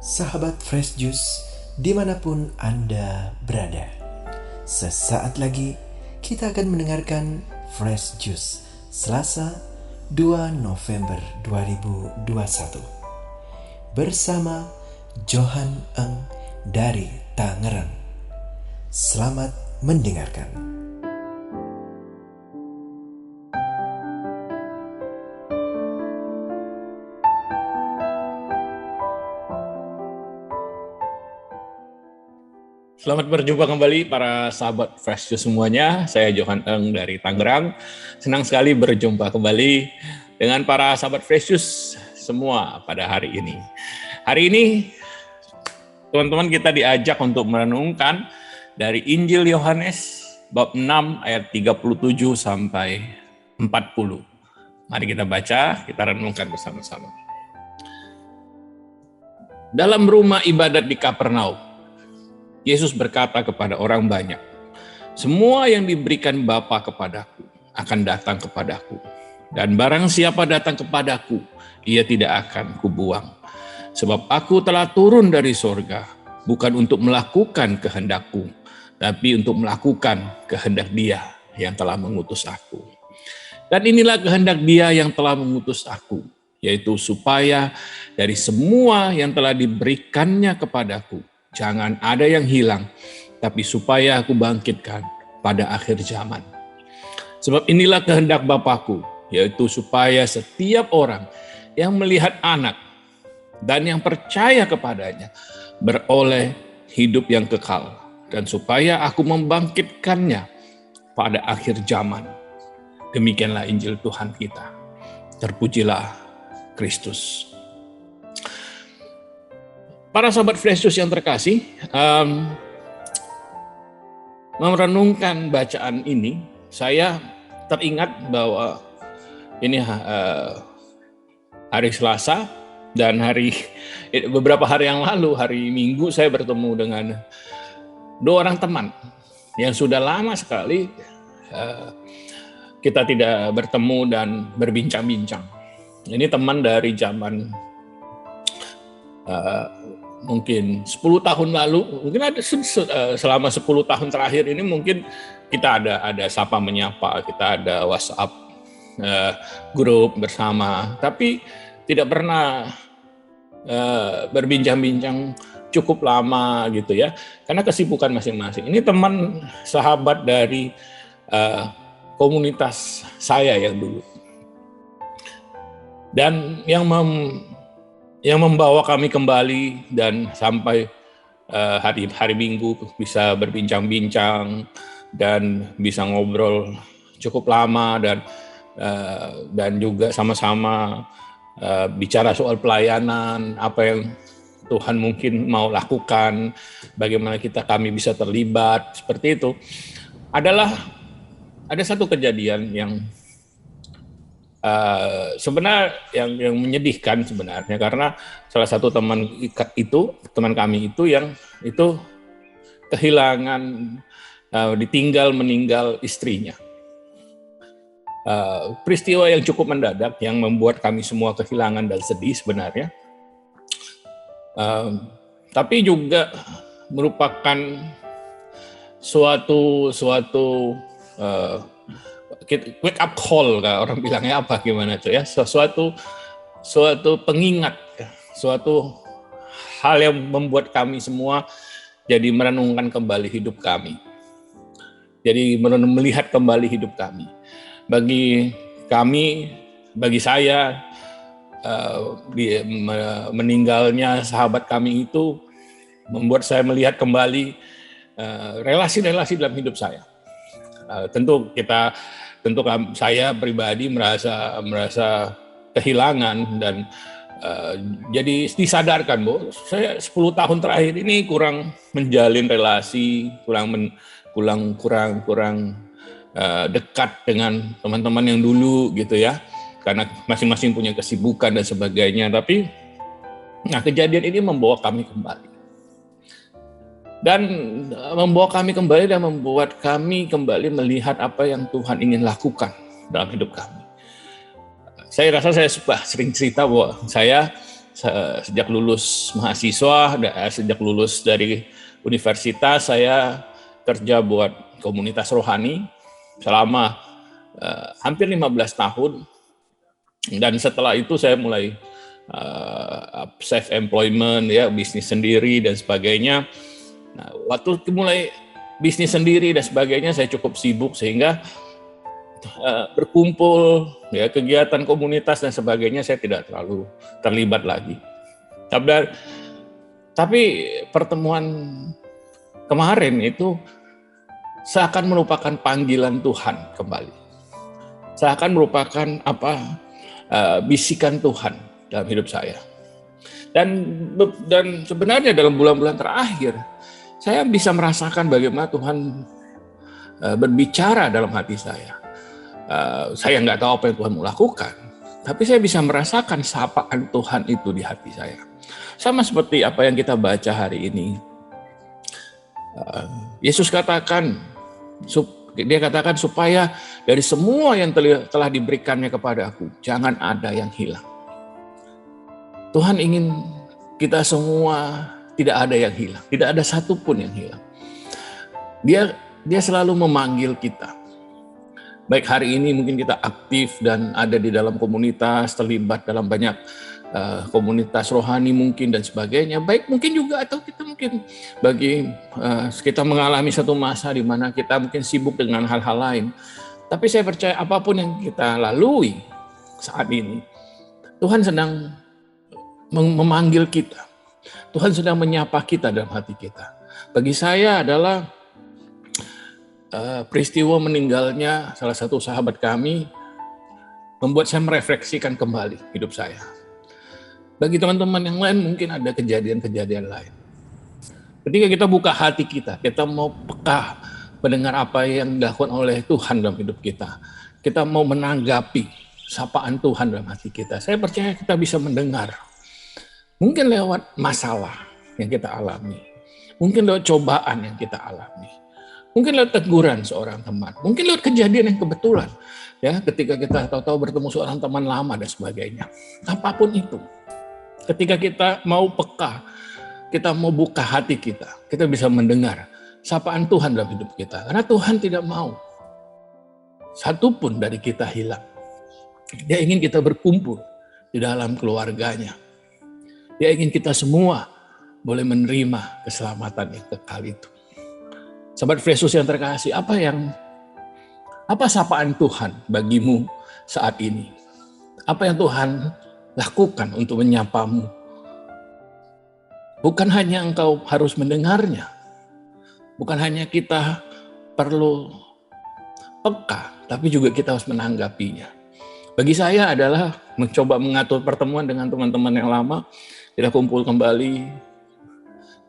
Sahabat Fresh Juice dimanapun Anda berada. Sesaat lagi kita akan mendengarkan Fresh Juice Selasa 2 November 2021 bersama Johan Eng dari Tangerang. Selamat mendengarkan. Selamat berjumpa kembali para sahabat Fresh Juice semuanya. Saya Johan Eng dari Tangerang. Senang sekali berjumpa kembali dengan para sahabat Fresh Juice semua pada hari ini. Hari ini teman-teman kita diajak untuk merenungkan dari Injil Yohanes bab 6 ayat 37 sampai 40. Mari kita baca, kita renungkan bersama-sama. Dalam rumah ibadat di Kapernaum, Yesus berkata kepada orang banyak, "Semua yang diberikan Bapa kepadaku akan datang kepadaku, dan barang siapa datang kepadaku, ia tidak akan kubuang. Sebab aku telah turun dari sorga, bukan untuk melakukan kehendakku, tapi untuk melakukan kehendak Dia yang telah mengutus aku. Dan inilah kehendak Dia yang telah mengutus aku, yaitu supaya dari semua yang telah diberikannya kepadaku, jangan ada yang hilang, tapi supaya aku bangkitkan pada akhir zaman. Sebab inilah kehendak Bapakku, yaitu supaya setiap orang yang melihat Anak dan yang percaya kepadanya beroleh hidup yang kekal, dan supaya aku membangkitkannya pada akhir zaman." Demikianlah Injil Tuhan kita. Terpujilah Kristus. Para sahabat Fresh Juice yang terkasih, merenungkan bacaan ini, saya teringat bahwa ini hari Selasa dan beberapa hari yang lalu, hari Minggu, saya bertemu dengan dua orang teman yang sudah lama sekali kita tidak bertemu dan berbincang-bincang. Ini teman dari zaman mungkin 10 tahun lalu, mungkin ada selama 10 tahun terakhir ini mungkin kita ada sapa menyapa, kita ada WhatsApp grup bersama, tapi tidak pernah berbincang-bincang cukup lama gitu ya, karena kesibukan masing-masing. Ini teman sahabat dari komunitas saya yang dulu, dan yang membawa kami kembali dan sampai hari Minggu bisa berbincang-bincang dan bisa ngobrol cukup lama, dan juga sama-sama bicara soal pelayanan, apa yang Tuhan mungkin mau lakukan, bagaimana kami bisa terlibat, seperti itu. Ada satu kejadian yang sebenarnya yang menyedihkan sebenarnya, karena salah satu teman kami itu yang kehilangan, meninggal istrinya. Peristiwa yang cukup mendadak yang membuat kami semua kehilangan dan sedih sebenarnya, tapi juga merupakan suatu wake up call, orang bilangnya apa gimana tuh ya, suatu pengingat, suatu hal yang membuat kami semua jadi merenungkan kembali hidup kami, jadi melihat kembali hidup kami. Bagi saya, meninggalnya sahabat kami itu membuat saya melihat kembali relasi-relasi dalam hidup saya. Tentu saya pribadi merasa kehilangan, dan jadi disadarkan bahwa saya 10 tahun terakhir ini kurang menjalin relasi, kurang dekat dengan teman-teman yang dulu gitu ya, karena masing-masing punya kesibukan dan sebagainya. Tapi kejadian ini membawa kami kembali. Dan membawa kami kembali dan membuat kami kembali melihat apa yang Tuhan ingin lakukan dalam hidup kami. Saya rasa saya sering cerita bahwa saya Sejak lulus mahasiswa, sejak lulus dari universitas, saya kerja buat komunitas rohani selama hampir 15 tahun. Dan setelah itu saya mulai self employment, ya, bisnis sendiri dan sebagainya. Nah, waktu mulai bisnis sendiri dan sebagainya, saya cukup sibuk sehingga berkumpul, ya, kegiatan komunitas dan sebagainya saya tidak terlalu terlibat lagi. Tapi pertemuan kemarin itu seakan merupakan panggilan Tuhan kembali. Seakan merupakan bisikan Tuhan dalam hidup saya. Dan sebenarnya dalam bulan-bulan terakhir saya bisa merasakan bagaimana Tuhan berbicara dalam hati saya. Saya nggak tahu apa yang Tuhan mau lakukan, tapi saya bisa merasakan sapaan Tuhan itu di hati saya. Sama seperti apa yang kita baca hari ini. Yesus katakan, dia katakan supaya dari semua yang telah diberikannya kepada aku, jangan ada yang hilang. Tuhan ingin kita semua tidak ada yang hilang, tidak ada satupun yang hilang. Dia selalu memanggil kita. Baik hari ini mungkin kita aktif dan ada di dalam komunitas, terlibat dalam banyak komunitas rohani mungkin dan sebagainya. Baik mungkin juga atau kita mungkin kita mengalami satu masa di mana kita mungkin sibuk dengan hal-hal lain. Tapi saya percaya apapun yang kita lalui saat ini, Tuhan sedang memanggil kita. Tuhan sedang menyapa kita dalam hati kita. Bagi saya adalah peristiwa meninggalnya salah satu sahabat kami membuat saya merefleksikan kembali hidup saya. Bagi teman-teman yang lain mungkin ada kejadian-kejadian lain. Ketika kita buka hati kita mau peka mendengar apa yang dilakukan oleh Tuhan dalam hidup kita. Kita mau menanggapi sapaan Tuhan dalam hati kita. Saya percaya kita bisa mendengar. Mungkin lewat masalah yang kita alami. Mungkin lewat cobaan yang kita alami. Mungkin lewat teguran seorang teman, mungkin lewat kejadian yang kebetulan, ya, ketika kita tahu-tahu bertemu seorang teman lama dan sebagainya. Apapun itu, ketika kita mau peka, kita mau buka hati kita bisa mendengar sapaan Tuhan dalam hidup kita. Karena Tuhan tidak mau satupun dari kita hilang. Dia ingin kita berkumpul di dalam keluarganya. Dia ingin kita semua boleh menerima keselamatan yang kekal itu. Sahabat Fresh Juice yang terkasih, apa sapaan Tuhan bagimu saat ini? Apa yang Tuhan lakukan untuk menyapamu? Bukan hanya engkau harus mendengarnya, bukan hanya kita perlu peka, tapi juga kita harus menanggapinya. Bagi saya adalah mencoba mengatur pertemuan dengan teman-teman yang lama, kita kumpul kembali,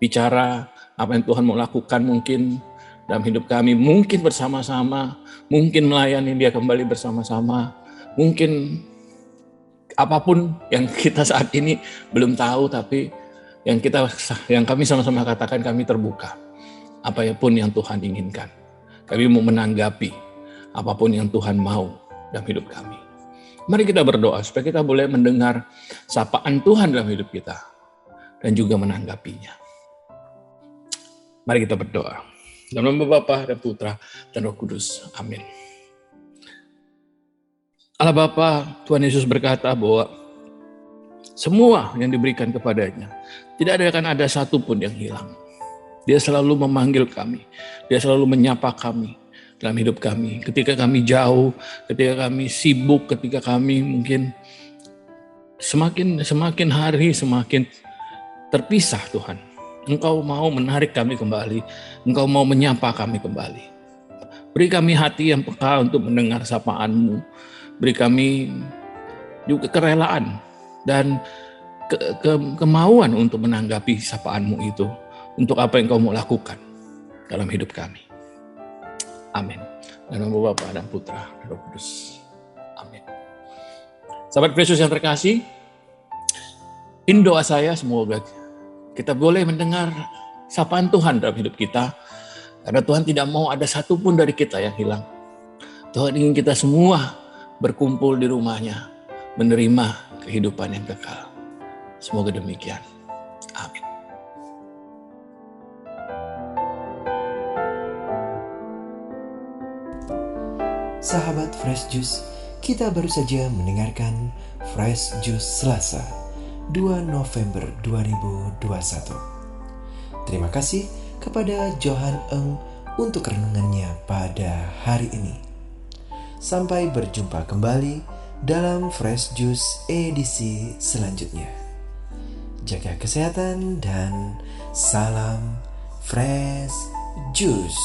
bicara apa yang Tuhan mau lakukan mungkin dalam hidup kami, mungkin bersama-sama, mungkin melayani dia kembali bersama-sama, mungkin apapun yang kita saat ini belum tahu, tapi yang kami sama-sama katakan kami terbuka. Apapun yang Tuhan inginkan, kami mau menanggapi apapun yang Tuhan mau dalam hidup kami. Mari kita berdoa supaya kita boleh mendengar sapaan Tuhan dalam hidup kita dan juga menanggapinya. Mari kita berdoa. Dalam nama Bapa dan Putra dan Roh Kudus. Amin. Allah Bapa, Tuhan Yesus berkata bahwa semua yang diberikan kepadanya, tidak akan ada satupun yang hilang. Dia selalu memanggil kami. Dia selalu menyapa kami dalam hidup kami. Ketika kami jauh, ketika kami sibuk, ketika kami mungkin semakin hari semakin terpisah, Tuhan. Engkau mau menarik kami kembali. Engkau mau menyapa kami kembali. Beri kami hati yang peka untuk mendengar sapaan-Mu. Beri kami juga kerelaan dan kemauan untuk menanggapi sapaan-Mu itu. Untuk apa yang Kau mau lakukan dalam hidup kami. Amin. Dalam nama Bapa dan Putra dan Roh Kudus. Amin. Sahabat Fresh Juice yang terkasih, ini doa saya semoga kita boleh mendengar sapaan Tuhan dalam hidup kita. Karena Tuhan tidak mau ada satupun dari kita yang hilang. Tuhan ingin kita semua berkumpul di rumahnya, menerima kehidupan yang kekal. Semoga demikian. Amin. Sahabat Fresh Juice, kita baru saja mendengarkan Fresh Juice Selasa 2 November 2021. Terima kasih kepada Johan Eng untuk renungannya pada hari ini. Sampai berjumpa kembali dalam Fresh Juice edisi selanjutnya. Jaga kesehatan dan salam Fresh Juice.